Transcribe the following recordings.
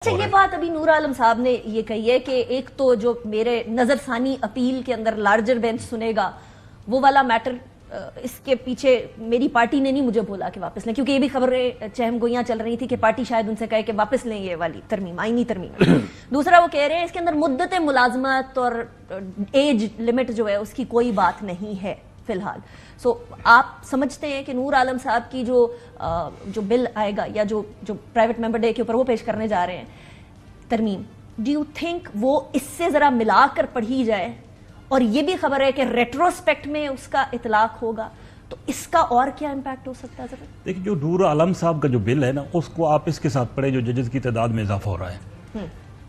اچھا یہ بات ابھی نور عالم صاحب نے یہ کہی ہے کہ ایک تو جو میرے نظر ثانی اپیل کے اندر لارجر بینچ سنے گا وہ والا میٹر، اس کے پیچھے میری پارٹی نے نہیں مجھے بولا کہ واپس لیں، کیونکہ یہ بھی خبریں چہم گوئیاں چل رہی تھی کہ پارٹی شاید ان سے کہے کہ واپس لیں یہ والی ترمیم، آئینی ترمیم۔ دوسرا وہ کہہ رہے ہیں اس کے اندر مدت ملازمت اور ایج لمٹ جو ہے اس کی کوئی بات نہیں ہے فی الحال۔ سو آپ سمجھتے ہیں کہ نور عالم صاحب کی جو بل آئے گا یا جو پرائیویٹ ممبر ڈے کے اوپر وہ پیش کرنے جا رہے ہیں ترمیم، ڈو یو تھنک وہ اس سے ذرا ملا کر پڑھی جائے؟ اور یہ بھی خبر ہے کہ ریٹروسپیکٹ میں اس کا اطلاق ہوگا، تو اس کا اور کیا امپیکٹ ہو سکتا ہے؟ ذرا دیکھیں، جو نور عالم صاحب کا جو بل ہے نا، اس کو آپ اس کے ساتھ پڑھیں جو ججز کی تعداد میں اضافہ ہو رہا ہے،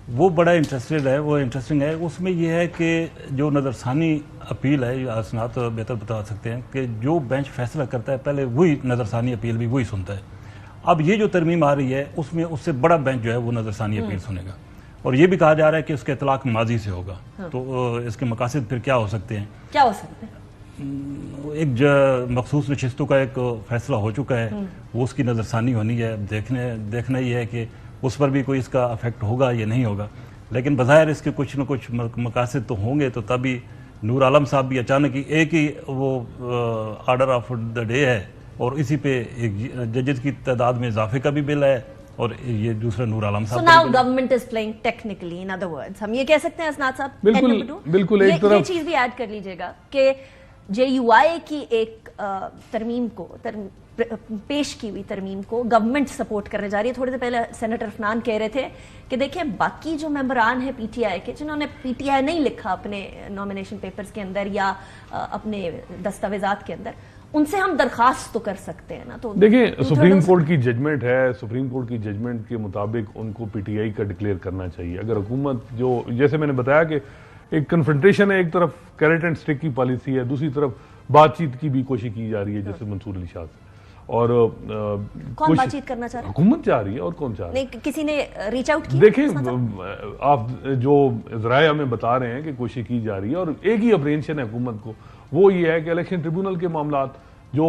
وہ بڑا انٹرسٹنگ ہے۔ اس میں یہ ہے کہ جو نظر ثانی اپیل ہے، یا اسناد بہتر بتا سکتے ہیں کہ جو بینچ فیصلہ کرتا ہے پہلے وہی نظر ثانی اپیل بھی وہی سنتا ہے۔ اب یہ جو ترمیم آ رہی ہے اس میں اس سے بڑا بینچ جو ہے وہ نظر ثانی اپیل سنے گا، اور یہ بھی کہا جا رہا ہے کہ اس کا اطلاق ماضی سے ہوگا۔ تو اس کے مقاصد پھر کیا ہو سکتے ہیں؟ کیا ہو سکتے ہیں؟ ایک مخصوص نشستوں کا ایک فیصلہ ہو چکا ہے، وہ اس کی نظر ثانی ہونی ہے۔ دیکھنا یہ ہے کہ اس پر بھی کوئی اس کا افیکٹ ہوگا یا نہیں ہوگا، لیکن بظاہر اس کے کچھ نہ کچھ مقاصد تو ہوں گے۔ تو تبھی نور عالم صاحب بھی اچانک ہی ایک ہی وہ آرڈر آف دا ڈے ہے، اور اسی پہ ایک ججز کی تعداد میں اضافے کا بھی بل ہے، اور یہ دوسرا نور عالم صاحب۔ So now government is playing technically, in other words ہم یہ کہہ سکتے ہیں اسناد صاحب؟ بالکل ایک طرف یہ چیز بھی ایڈ کر لیجئے گا کہ جے یو آئی کی ایک ترمیم کو پیش کی ہوئی ترمیم کو گورنمنٹ سپورٹ کرنے جا رہی ہے۔ تھوڑے دیر پہلے سینیٹر عفنان کہہ رہے تھے کہ دیکھیں باقی جو ممبران ہیں پی ٹی آئی کے، جنہوں نے پی ٹی آئی نہیں لکھا اپنے نامینیشن پیپرز کے اندر یا اپنے دستاویزات کے اندر، ان سے ہم درخواست تو کر سکتے ہیں نا۔ تو دیکھیں سپریم کورٹ کی ججمنٹ ہے، سپریم کورٹ کی ججمنٹ کے مطابق ان کو پی ٹی آئی کا ڈکلیئر کرنا چاہیے۔ اگر حکومت جو جیسے میں نے بتایا کہ ایک کنفرنٹیشن ہے، ایک طرف کیرٹ اینڈ اسٹک کی پالیسی ہے، دوسری طرف بات چیت کی بھی کوشش کی جا رہی ہے جیسے منصور علی شاہ سے، اور کون بات چیت کرنا چاہ رہا ہے؟ حکومت چاہ رہی ہے، اور کون چاہ رہا ہے؟ نہیں، کسی نے ریچ آؤٹ کیا؟ دیکھیں آپ جو ذرائع ہمیں بتا رہے ہیں کہ کوشش کی جا رہی ہے، اور ایک ہی اپریہنشن ہے حکومت کو، وہ یہ ہے کہ الیکشن ٹریبونل کے معاملات جو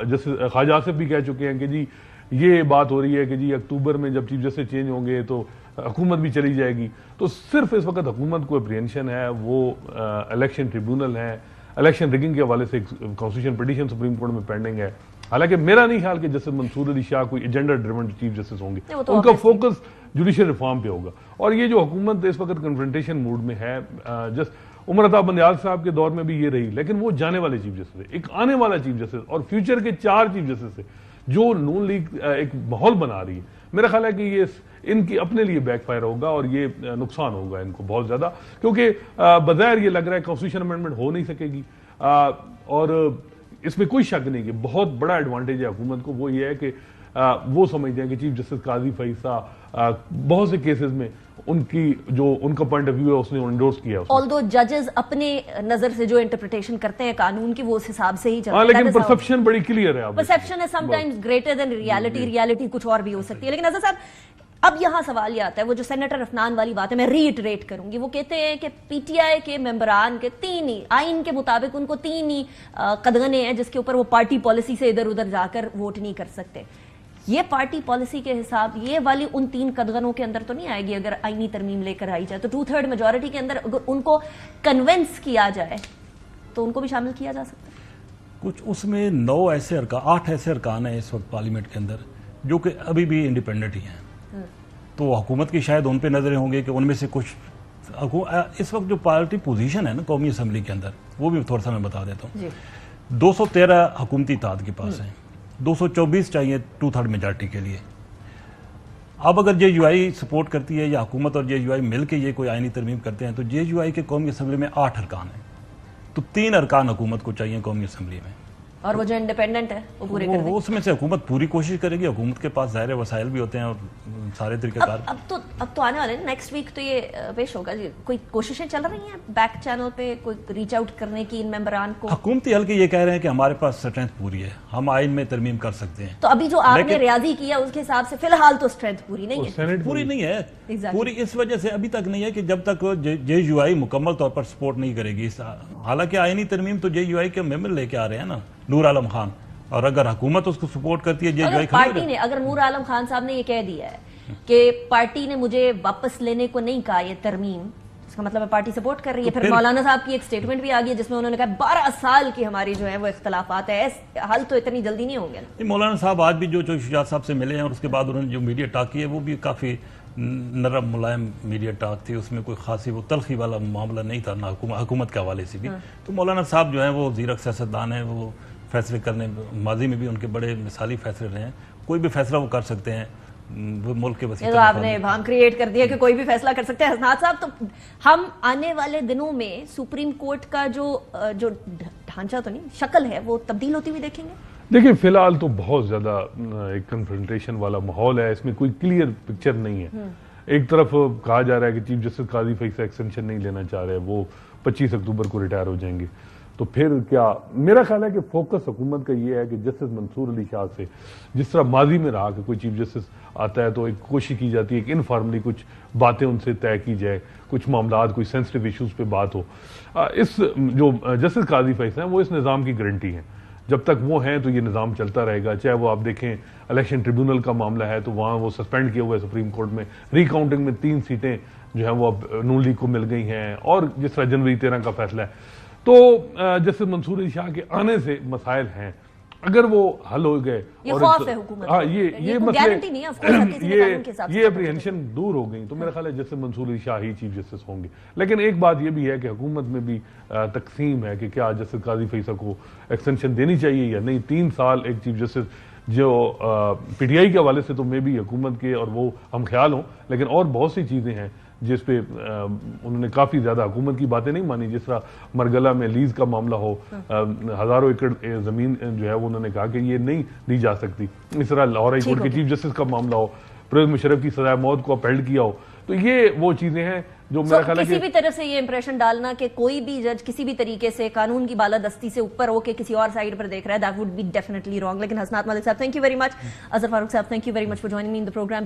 جیسے خواجہ آصف بھی کہہ چکے ہیں کہ جی یہ بات ہو رہی ہے کہ جی اکتوبر میں جب چیف جسٹس چینج ہوں گے تو حکومت بھی چلی جائے گی، تو صرف اس وقت حکومت کو اپریہنشن ہے وہ الیکشن ٹریبونل ہے۔ الیکشن ریگنگ کے حوالے سے کانسٹیٹیوشن پٹیشن سپریم کورٹ میں پینڈنگ ہے، حالانکہ میرا نہیں خیال کہ جسٹس منصور علی شاہ کوئی ایجنڈا ڈریون چیف جسٹس ہوں گے، ان کا فوکس جوڈیشل ریفارم پہ ہوگا۔ اور یہ جو حکومت اس وقت کنفرنٹیشن موڈ میں ہے، عمر عطا بندیال صاحب کے دور میں بھی یہ رہی، لیکن وہ جانے والے چیف جسٹس ہے، ایک آنے والا چیف جسٹس اور فیوچر کے 4 چیف جسٹس ہے جو نون لیگ ایک ماحول بنا رہی ہے۔ میرا خیال ہے کہ یہ ان کی اپنے لیے بیک فائر ہوگا، اور یہ نقصان ہوگا ان کو بہت زیادہ، کیونکہ بظاہر یہ لگ رہا ہے کانسٹیٹیوشن امینڈمنٹ ہو نہیں سکے گی، اور اس میں کوئی شک نہیں کہ بہت بڑا ایڈوانٹیج ہے حکومت کو، وہ یہ ہے کہ وہ سمجھتے ہیں کہ چیف جسٹس قاضی فیصہ بہت سے کیسز میں ان کا پوائنٹ آف ویو ہے، اس نے انڈورس کیا۔ آلدو ججز اپنے نظر سے جو انٹرپریٹیشن کرتے ہیں قانون کی وہ اس حساب سے ہی چلتے ہیں، لیکن پرسپشن بڑی کلیئر ہے۔ Perception is sometimes greater than reality کچھ اور بھی ہو سکتی ہے۔ لیکن نظر صاحب اب یہاں سوال یہ آتا ہے، وہ جو سینیٹر عفنان والی بات ہے میں ری اٹریٹ کروں گی، وہ کہتے ہیں کہ پی ٹی آئی کے ممبران کے 3 ہی آئین کے مطابق ان کو 3 ہی قدغنے ہیں جس کے اوپر وہ پارٹی پالیسی سے ادھر ادھر جا کر ووٹ نہیں کر سکتے۔ یہ پارٹی پالیسی کے حساب یہ والی ان 3 قدغنوں کے اندر تو نہیں آئے گی اگر آئینی ترمیم لے کر آئی جائے؟ تو 2/3 میجورٹی کے اندر اگر ان کو کنونس کیا جائے تو ان کو بھی شامل کیا جا سکتا ہے؟ کچھ اس میں 8 ایسے ارکان ہیں اس وقت پارلیمنٹ کے اندر جو کہ ابھی بھی انڈیپینڈنٹ ہی ہیں، تو حکومت کی شاید ان پہ نظریں ہوں گے کہ ان میں سے کچھ اس وقت جو پارٹی پوزیشن ہے نا قومی اسمبلی کے اندر، وہ بھی تھوڑا سا میں بتا دیتا ہوں۔ 213 حکومتی اتحاد کے پاس ہیں، 224 چاہیے 2/3 میجارٹی کے لیے۔ اب اگر جے یو آئی سپورٹ کرتی ہے یا حکومت اور جے یو آئی مل کے یہ کوئی آئینی ترمیم کرتے ہیں تو جے یو آئی کے قومی اسمبلی میں 8 ارکان ہیں، تو 3 ارکان حکومت کو چاہیے قومی اسمبلی میں، اور وہ جو انڈیپینڈنٹ ہے وہ پورے کر دیں۔ اس میں سے حکومت پوری کوشش کرے گی، حکومت کے پاس ظاہر وسائل بھی ہوتے ہیں اور سارے طریقہ کار۔ اب تو آنے والے نیکسٹ ویک تو یہ پیش ہوگا، کوئی کوششیں چل رہی ہیں بیک چینل پہ کوئی ریچ آؤٹ کرنے کی ان ممبران کو؟ حکومتی حلقے یہ کہہ رہے ہیں کہ ہمارے پاس اسٹرینتھ پوری ہے، ہم آئین میں ترمیم کر سکتے ہیں۔ تو ابھی جو آپ نے ریاضی کیا اس کے حساب سے فی الحال تو اسٹرینتھ پوری نہیں ہے، پوری نہیں ہے، پوری اس وجہ سے ابھی تک نہیں ہے کہ جب تک جے یو آئی مکمل طور پر سپورٹ نہیں کرے گی۔ حالانکہ آئینی ترمیم تو جے یو آئی کے ممبر لے کے آ رہے ہیں نا، نور عالم خان، اور اگر حکومت اس کو سپورٹ کرتی ہے جے یو آئی پارٹی نے، اگر نور عالم خان صاحب نے یہ کہہ دیا ہے کہ پارٹی نے مجھے واپس لینے کو نہیں کہا یہ ترمیم، اس کا مطلب ہے پارٹی سپورٹ کر رہی ہے. پھر مولانا صاحب کی ایک سٹیٹمنٹ بھی آ گئی جس میں انہوں نے کہا 12 سال کی ہماری جو ہے وہ اختلافات ہے، حل تو اتنی جلدی نہیں ہوں گے. مولانا صاحب آج بھی جو شجاعت صاحب سے ملے ہیں اور اس کے بعد انہوں نے جو میڈیا ٹاک کی ہے وہ بھی کافی نرم ملائم میڈیا ٹاک تھی، اس میں کوئی خاصی وہ تلخی والا معاملہ نہیں تھا، نہ حکومت کے حوالے سے بھی. تو مولانا صاحب جو ہیں وہ زیرک سیاستدان ہیں، وہ فیصلے کرنے ماضی میں بھی ان کے بڑے مثالی فیصلے رہے ہیں، کوئی بھی فیصلہ وہ کر سکتے ہیں. وہ ملک کے وسیع تو آپ نے ابہام کریٹ کر دیا کہ کوئی بھی فیصلہ کر سکتے ہیں. حسنات صاحب، تو ہم آنے والے دنوں میں سپریم کورٹ کا جو ڈھانچہ تو نہیں شکل ہے وہ تبدیل ہوتی ہوئی دیکھیں گے؟ دیکھیں فی الحال تو بہت زیادہ ایک کنفرنٹیشن والا ماحول ہے، اس میں کوئی کلیئر پکچر نہیں ہے. ایک طرف کہا جا رہا ہے کہ چیف جسٹس قاضی فیصلہ ایکسٹینشن نہیں لینا چاہ رہے، وہ 25 اکتوبر کو ریٹائر ہو جائیں گے. تو پھر کیا میرا خیال ہے کہ فوکس حکومت کا یہ ہے کہ جسٹس منصور علی شاہ سے جس طرح ماضی میں رہا کہ کوئی چیف جسٹس آتا ہے تو ایک کوشش کی جاتی ہے کہ انفارملی کچھ باتیں ان سے طے کی جائے، کچھ معاملات کوئی سینسٹیو ایشوز پہ بات ہو. اس جو جسٹس قاضی فیصلہ ہیں وہ اس نظام کی گارنٹی ہیں، جب تک وہ ہیں تو یہ نظام چلتا رہے گا. چاہے وہ آپ دیکھیں الیکشن ٹریبیونل کا معاملہ ہے تو وہاں وہ سسپینڈ کیا ہوا ہے سپریم کورٹ میں، ری کاؤنٹنگ میں 3 سیٹیں جو ہیں وہ اب نون لیگ کو مل گئی ہیں، اور جس طرح جنوری 13 کا فیصلہ ہے. تو جسٹس منصور علی شاہ کے آنے سے مسائل ہیں، اگر وہ حل ہو گئے یہ خوف ہے حکومت ہاں یہ گارنٹی نہیں ہے، یہ اپریہنشن دور ہو گئی تو میرا خیال ہے جسٹس منصور علی شاہ ہی چیف جسٹس ہوں گے. لیکن ایک بات یہ بھی ہے کہ حکومت میں بھی تقسیم ہے کہ کیا جسٹس قاضی فیصل کو ایکسٹینشن دینی چاہیے یا نہیں. 3 سال ایک چیف جسٹس جو پی ٹی آئی کے حوالے سے تو میں بھی حکومت کے اور وہ ہم خیال ہوں، لیکن اور بہت سی چیزیں ہیں جس پہ انہوں نے کافی زیادہ حکومت کی باتیں نہیں مانی. جس طرح مرگلہ میں لیز کا معاملہ ہو، ہزاروں ایکڑ زمین جو ہے وہ انہوں نے کہا کہ یہ نہیں دی جا سکتی. اس طرح لاہور ہائی کورٹ کے چیف جسٹس کا معاملہ ہو، پرویز مشرف کی سزائے موت کو اپیلڈ کیا ہو. تو یہ وہ چیزیں ہیں جو میرا خیال ہے کسی بھی طرح سے یہ امپریشن ڈالنا کہ کوئی بھی جج کسی بھی طریقے سے قانون کی بالادستی سے اوپر ہو کے کسی اور سائڈ پر دیکھ رہا ہے، that would be definitely wrong. لیکن Hasnat Malik sahab thank you very much, Azhar Farooq sahab thank you very much for joining me in the program.